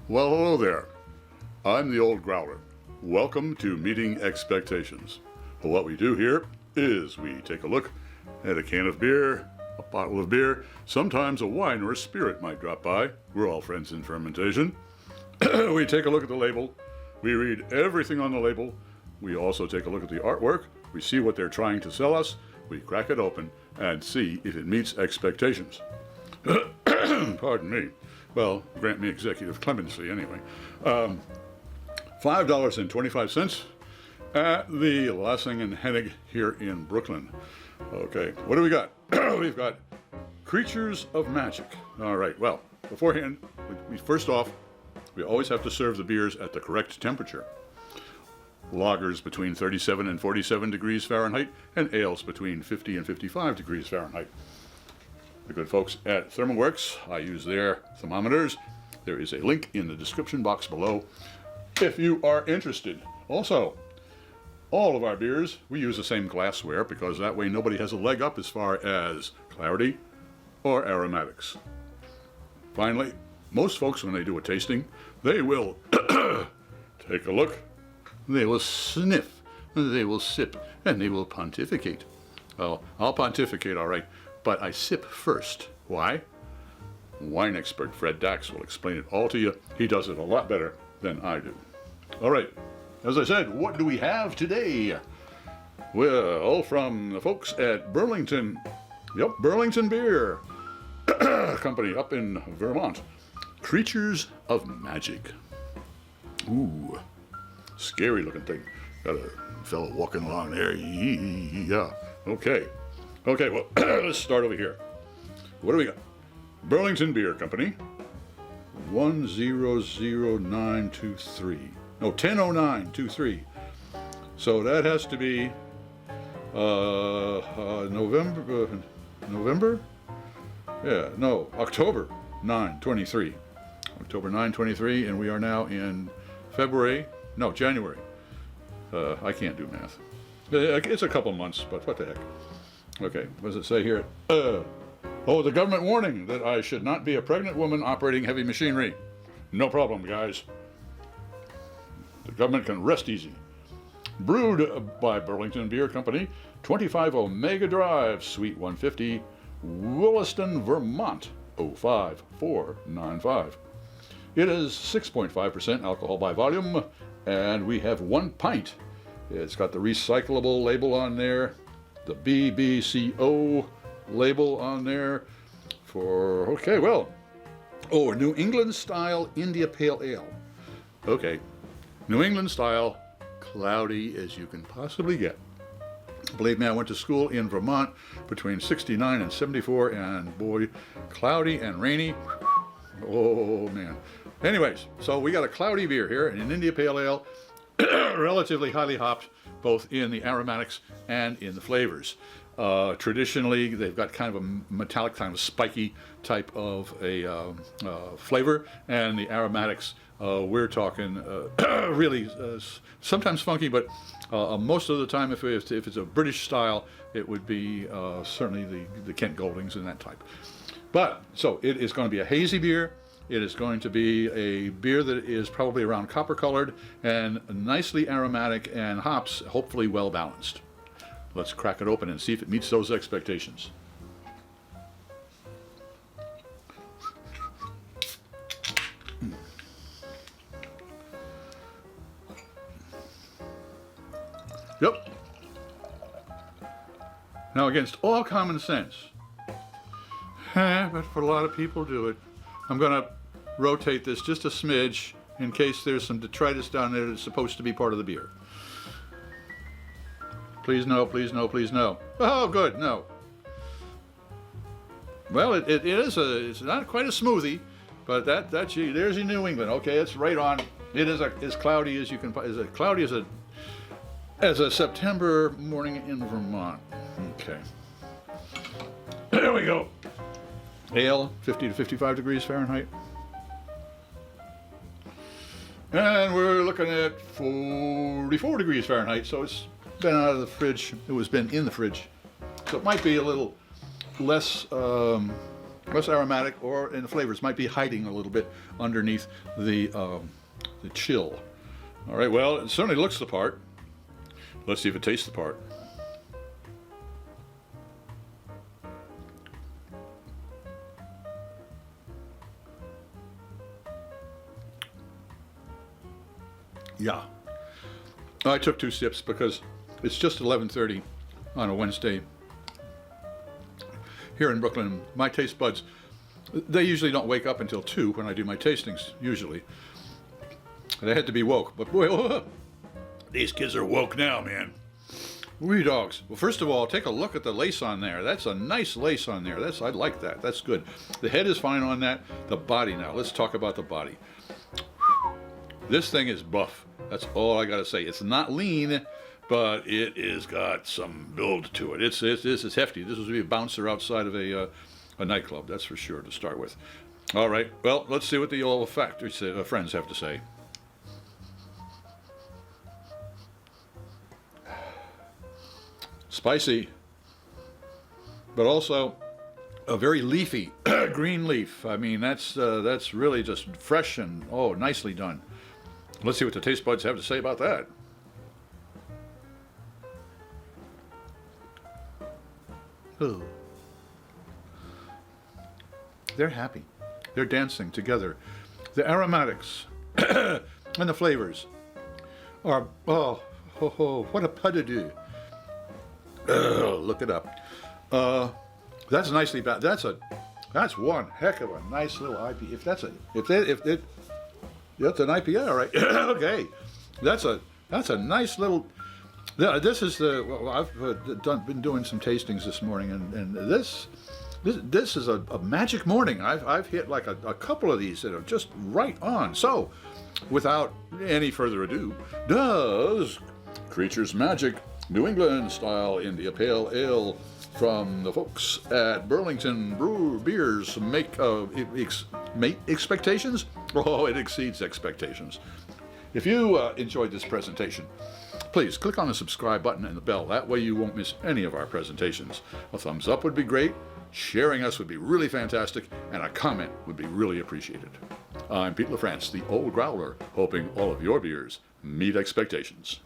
Well, hello there. I'm the old Growler. Welcome to Meeting Expectations. What we do here is we take a look at a can of beer, a bottle of beer, sometimes a wine or a spirit might drop by. We're all friends in fermentation. We take a look at the label. We read everything on the label. We also take a look at the artwork. We see what they're trying to sell us. We crack it open and see if it meets expectations. Pardon me. Well, grant me executive clemency anyway. $5.25 at the Lassing and Hennig here in Brooklyn. Okay, what do we got? We've got Creatures of Magic. All right, well, beforehand, first off, we always have to serve the beers at the correct temperature. Lagers between 37 and 47 degrees Fahrenheit, and ales between 50 and 55 degrees Fahrenheit. The good folks at ThermoWorks, I use their thermometers. There is a link in the description box below if you are interested. Also, all of our beers, we use the same glassware because that way nobody has a leg up as far as clarity or aromatics. Finally, most folks, when they do a tasting, they will take a look, they will sniff, they will sip, and they will pontificate. Oh, I'll pontificate, all right, but I sip first. Why? Wine expert Fred Dax will explain it all to you. He does it a lot better than I do. All right, as I said, what do we have today? Well, from the folks at Burlington, Burlington Beer Company up in Vermont. Creatures of Magic. Ooh, scary looking thing. Got a fellow walking along there. Yeah. Okay, well, let's start over here. What do we got? Burlington Beer Company. 100923. No, 100923. So that has to be November? Yeah, no, October 923. October 923, and we are now in January. I can't do math. It's a couple months, but what the heck. Okay, what does it say here? The government warning that I should not be a pregnant woman operating heavy machinery. No problem, guys. The government can rest easy. Brewed by Burlington Beer Company, 25 Omega Drive, Suite 150, Williston, Vermont, 05495. It is 6.5% alcohol by volume, and we have 1 pint. It's got the recyclable label on there, the BBCO label on there New England-style India Pale Ale. Okay, New England-style, cloudy as you can possibly get. Believe me, I went to school in Vermont between 69 and 74, and boy, cloudy and rainy. Oh, man. Anyways, so we got a cloudy beer here, an India Pale Ale, relatively highly hopped, both in the aromatics and in the flavors. Traditionally, they've got kind of a metallic, kind of spiky type of a flavor, and the aromatics, we're talking really sometimes funky, but most of the time, if it's a British style, it would be certainly the Kent Goldings and that type. But, so it is going to be a hazy beer. It is going to be a beer that is probably around copper colored and nicely aromatic, and hops hopefully well balanced. Let's crack it open and see if it meets those expectations. Yep. Now, against all common sense, but for a lot of people do it, I'm going to rotate this just a smidge in case there's some detritus down there that's supposed to be part of the beer. Please no, please no, please no. Oh, good, no. Well, it's not quite a smoothie, but there's your New England. Okay, it's right on. It is as cloudy as you can, as cloudy as a September morning in Vermont. Okay. There we go. Ale, 50 to 55 degrees Fahrenheit. And we're looking at 44 degrees Fahrenheit, so it's been out of the fridge. It was been in the fridge. So it might be a little less less aromatic, or in the flavors might be hiding a little bit underneath the chill. All right, well, it certainly looks the part. Let's see if it tastes the part. Yeah. I took 2 sips because it's just 11:30 on a Wednesday here in Brooklyn. My taste buds, they usually don't wake up until 2 when I do my tastings, usually. They had to be woke, but boy, these kids are woke now, man. Wee dogs. Well, first of all, take a look at the lace on there. That's a nice lace on there. I like that. That's good. The head is fine on that. The body now. Let's talk about the body. This thing is buff. That's all I got to say. It's not lean, but it is got some build to it. This is hefty. This would be a bouncer outside of a nightclub, that's for sure, to start with. All right, well, let's see what the old factory friends have to say. Spicy, but also a very leafy green leaf. I mean, that's really just fresh and, oh, nicely done. Let's see what the taste buds have to say about that. Ooh. They're happy. They're dancing together. The aromatics and the flavors are, what a pas de deux. Look it up. That's nicely balanced. That's one heck of a nice little IPA. If that's an IPA, all right. Okay, that's a nice little. This is I've been doing some tastings this morning, and this is a magic morning. I've hit like a couple of these that are just right on. So, without any further ado, does Creature's Magic New England-style India Pale Ale from the folks at Burlington Beers make expectations? Oh, it exceeds expectations. If you enjoyed this presentation, please click on the subscribe button and the bell. That way you won't miss any of our presentations. A thumbs up would be great, sharing us would be really fantastic, and a comment would be really appreciated. I'm Pete LaFrance, the Old Growler, hoping all of your beers meet expectations.